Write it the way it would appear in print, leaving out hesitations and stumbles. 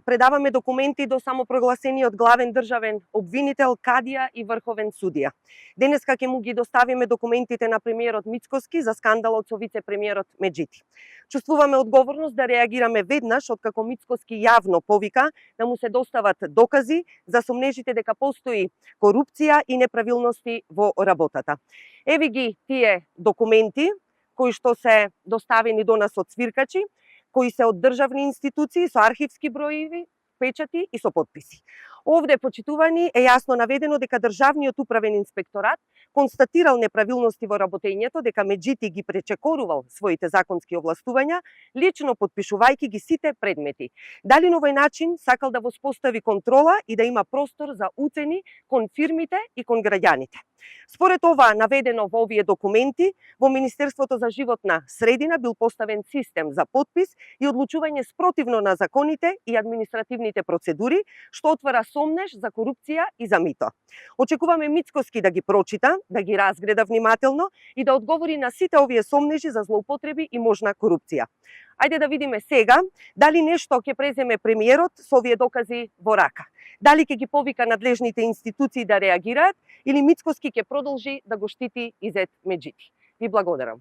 предаваме документи до самопрогласениот главен државен обвинител, кадија и врховен судија. Денеска ќе му ги доставиме документите на премиерот Мицкоски за скандалот со вице-премиерот Меджити. Чувствуваме одговорност да реагираме веднаш откако Мицкоски јавно повика да му се достават докази за сомнежите дека постои корупција и неправилности во работата. Еви ги тие документи кои што се доставени до нас од свиркачи, кои се од државни институции со архивски броеви, печати и со подписи. Овде, почитувани, е јасно наведено дека Државниот управен инспекторат констатирал неправилности во работењето, дека Меджити ги пречекорувал своите законски овластувања, лично подпишувајќи ги сите предмети. Дали на овој начин сакал да воспостави контрола и да има простор за уцени кон фирмите и кон граѓаните. Според ова наведено во овие документи, во Министерството за животна средина бил поставен систем за подпис и одлучување спротивно на законите и административните процедури, што отвара сомнеж за корупција и за мито. Очекуваме Мицкоски да ги прочита, да ги разгледа внимателно и да одговори на сите овие сомнежи за злоупотреби и можна корупција. Ајде да видиме сега дали нешто ќе преземе премиерот со овие докази во рака. Дали ќе ги повика надлежните институции да реагираат или Мицкоски ќе продолжи да го штити и зет Меджити. Ви благодарам.